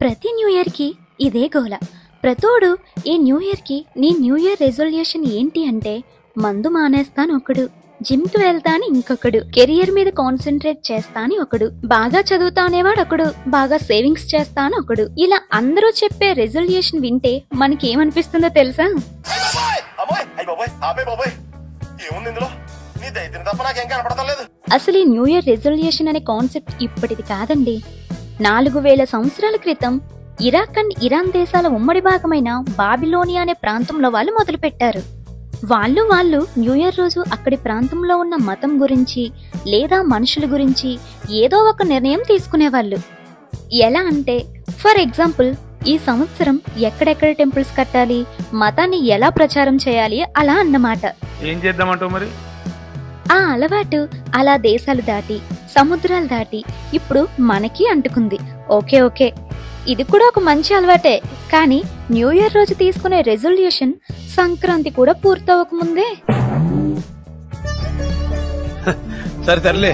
ప్రతి న్యూ ఇయర్కి ఇదే గోల. ప్రతోడు ఈ న్యూ ఇయర్కి నీ న్యూ ఇయర్ రెజల్యూషన్ ఏంటి అంటే మందు మానేస్తాను ఒకడు, జిమ్కి వెళ్తా అని ఇంకొకడు, కెరియర్ మీద కాన్సన్ట్రేట్ చేస్తా అని ఒకడు, బాగా చదువుతా అనేవాడు ఒకడు, బాగా సేవింగ్స్ చేస్తా అని ఒకడు. ఇలా అందరూ చెప్పే రెజల్యూషన్ వింటే మనకి ఏమనిపిస్తుందో తెలుసా? అసలు ఈ న్యూ ఇయర్ రెజల్యూషన్ అనే కాన్సెప్ట్ ఇప్పటిది కాదండి. 4000 సంవత్సరాల క్రితం ఇరాక్ అండ్ ఇరాన్ దేశాల ఉమ్మడి భాగమైన బాబిలోనియా అనే ప్రాంతంలో వాళ్ళు మొదలు పెట్టారు. వాళ్ళు న్యూ ఇయర్ రోజు అక్కడి ప్రాంతంలో ఉన్న మతం గురించి లేదా మనుషుల గురించి ఏదో ఒక నిర్ణయం తీసుకునేవాళ్ళు. ఎలా అంటే ఫర్ ఎగ్జాంపుల్ ఈ సంవత్సరం ఎక్కడెక్కడ టెంపుల్స్ కట్టాలి, మతాన్ని ఎలా ప్రచారం చేయాలి అలా అన్నమాట. ఏం చేద్దామంటావు మరి? ఆ అలవాటు అలా దేశాలు దాటి సముద్రాలు దాటి ఇప్పుడు మనకి అంటుకుంది. ఓకే ఇది కూడా ఒక మంచి అలవాటే. కానీ న్యూ ఇయర్ రోజు తీసుకునే రెజల్యూషన్ సంక్రాంతి కూడా పూర్తవక ముందే. సరేలే,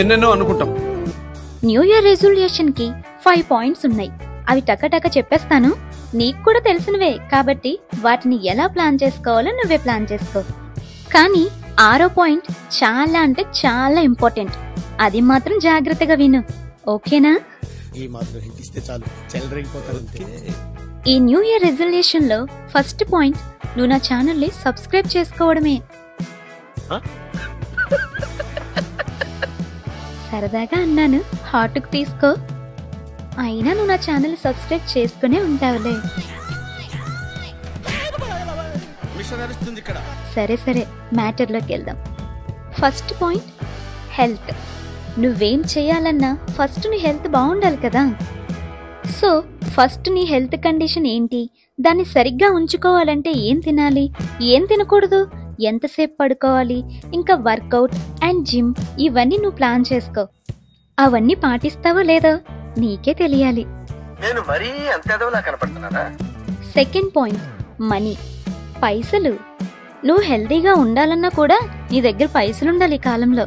ఎన్నెన్నో అనుకుంటాం. న్యూ ఇయర్ రెజల్యూషన్ కి 5 పాయింట్స్ ఉన్నాయి. అవి టకటక చెప్పేస్తాను, నీకు కూడా తెలిసినవే కాబట్టి వాటిని ఎలా ప్లాన్ చేసుకోవాలో నువ్వే ప్లాన్ చేసుకో. కానీ 6వ పాయింట్ చాలా అంటే చాలా ఇంపార్టెంట్. అది మాత్రం జాగ్రత్తగా విను, ఓకేనా? ఈ న్యూ ఇయర్ రెజల్యూషన్ లో ఫస్ట్ పాయింట్ నువ్వు నా ఛానల్ ని సబ్స్క్రైబ్ చేసుకోవడమే. సరదాగా అన్నాను, హార్ట్కు తీసుకో. అయినా నువ్వు నా ఛానల్ సబ్స్క్రైబ్ చేసుకునే ఉంటావులే. సరే మ్యాటర్లోకి వెళ్దాం. First point health. నువ్వేం చేయాలన్నా ఫస్ట్ నీ హెల్త్ బాగుండాలి కదా. సో ఫస్ట్ నీ హెల్త్ కండిషన్ ఏంటి, దాన్ని సరిగ్గా ఉంచుకోవాలంటే ఏం తినాలి, ఏం తినకూడదు, ఎంతసేపు పడుకోవాలి, ఇంకా వర్కౌట్ అండ్ జిమ్ ఇవన్నీ నువ్వు ప్లాన్ చేసుకో. అవన్నీ పాటిస్తావో లేదో నీకే తెలియాలి. సెకండ్ పాయింట్ మనీ, పైసలు. నువ్వు హెల్దీగా ఉండాలన్నా కూడా నీ దగ్గర పైసలు ఉండాలి ఈ కాలంలో.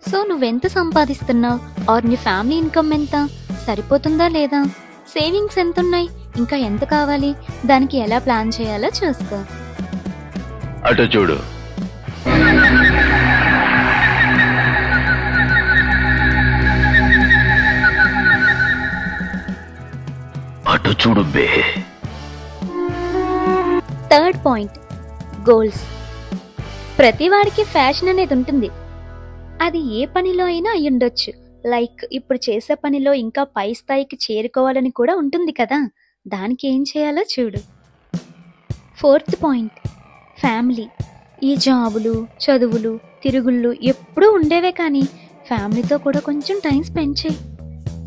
సో నువ్వెంత సంపాదిస్తున్నావు, ఆర్ నీ ఫ్యామిలీ ఇన్కమ్ ఎంత, సరిపోతుందా లేదా, సేవింగ్స్ ఎంత ఉన్నాయి, ఇంకా ఎంత కావాలి, దానికి ఎలా ప్లాన్ చేయాలో చూసుకో. అటు చూడు, అటు చూడు బే. Third point goals. ప్రతివాడికి ఫ్యాషన్ అనేది ఉంటుంది. అది ఏ పనిలో అయినా అయ్యుండొచ్చు. లైక్ ఇప్పుడు చేసే పనిలో ఇంకా పై స్థాయికి చేరుకోవాలని కూడా ఉంటుంది కదా, దానికి ఏం చేయాలో చూడు. Fourth point family. ఈ జాబులు చదువులు తిరుగుళ్ళు ఎప్పుడూ ఉండేవే, కానీ ఫ్యామిలీతో కూడా కొంచెం టైం స్పెండ్ చేయి.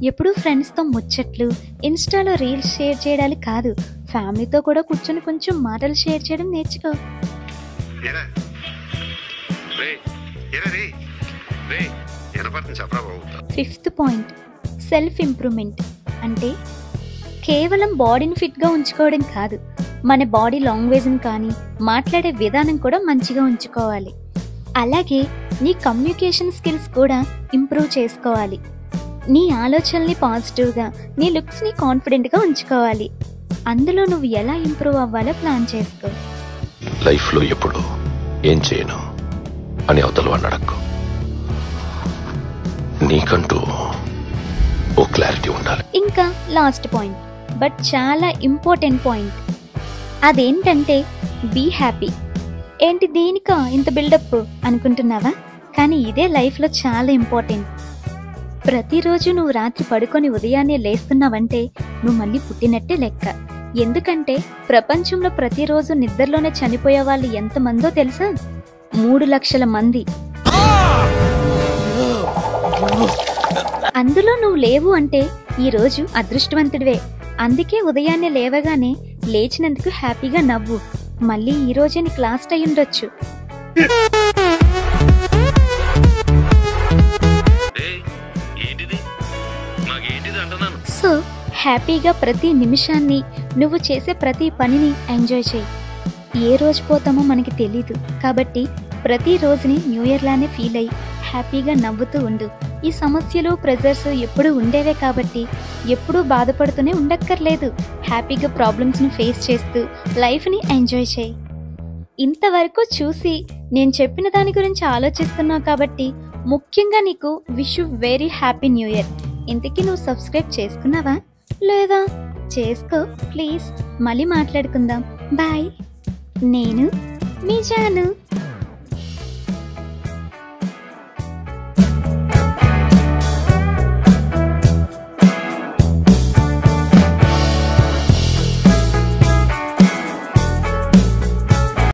ఎప్పుడూ ఫ్రెండ్స్తో ముచ్చట్లు, ఇన్స్టాలో రీల్స్ షేర్ చేయడానికి కాదు, ఫ్యామిలీతో కూడా కూర్చొని కొంచెం మాటలు షేర్ చేయడం నేర్చుకో. Fifth point self improvement. అంటే కేవలం బాడీని ఫిట్గా ఉంచుకోవడం కాదు, మన బాడీ లాంగ్వేజ్ని కానీ మాట్లాడే విధానం కూడా మంచిగా ఉంచుకోవాలి. అలాగే నీ కమ్యూనికేషన్ స్కిల్స్ కూడా ఇంప్రూవ్ చేసుకోవాలి. నీ ఆలోచనల్ని పాజిటివ్గా, నీ లుక్స్ని కాన్ఫిడెంట్గా ఉంచుకోవాలి. అందులో నువ్వు ఎలా ఇంప్రూవ్ అవ్వాలో ప్లాన్ చేసుకో. లైఫ్లో ఎప్పుడు ఏం చేయను అని అవతల వాడిని అడక్కు. నీకంటూ ఓ క్లారిటీ ఉండాలి. ఇంకా లాస్ట్ పాయింట్, బట్ చాలా ఇంపార్టెంట్ పాయింట్, అదేంటంటే బీ హ్యాపీ. ఏంటి దేనికా ఇంత బిల్డప్ అనుకుంటున్నావా? కానీ ఇదే లైఫ్లో చాలా ఇంపార్టెంట్. ప్రతిరోజు నువ్వు రాత్రి పడుకొని ఉదయాన్నే లేస్తున్నావంటే నువ్వు మళ్ళీ పుట్టినట్టే లెక్క. ఎందుకంటే ప్రపంచంలో ప్రతిరోజు నిద్రలోనే చనిపోయే వాళ్ళు ఎంతమందో తెలుసా? 3 లక్షల మంది. అందులో నువ్వు లేవు అంటే ఈ రోజు అదృష్టవంతుడివే. అందుకే ఉదయాన్నే లేవగానే లేచినందుకు హ్యాపీగా నవ్వు. మళ్ళీ ఈ రోజే నీకు లాస్ట్ అయి ఉండొచ్చు. సో హ్యాపీగా ప్రతి నిమిషాన్ని, నువ్వు చేసే ప్రతి పనిని ఎంజాయ్ చేయి. ఏ రోజు పోతామో మనకి తెలీదు కాబట్టి ప్రతి రోజుని న్యూ ఇయర్ లానే ఫీల్ అయ్యి హ్యాపీగా నవ్వుతూ ఉండు. ఈ సమస్యలు ప్రెజర్స్ ఎప్పుడూ ఉండేవే కాబట్టి ఎప్పుడూ బాధపడుతూనే ఉండక్కర్లేదు. హ్యాపీగా ప్రాబ్లమ్స్ని ఫేస్ చేస్తూ లైఫ్ని ఎంజాయ్ చేయి. ఇంతవరకు చూసి నేను చెప్పిన దాని గురించి ఆలోచిస్తున్నావు కాబట్టి ముఖ్యంగా నీకు wish you very happy new year. ఇంతకీ నువ్వు సబ్స్క్రైబ్ చేసుకున్నావా లేదా? చేసుకో ప్లీజ్. మళ్ళీ మాట్లాడుకుందాం. బాయ్. నేను మీ జాను.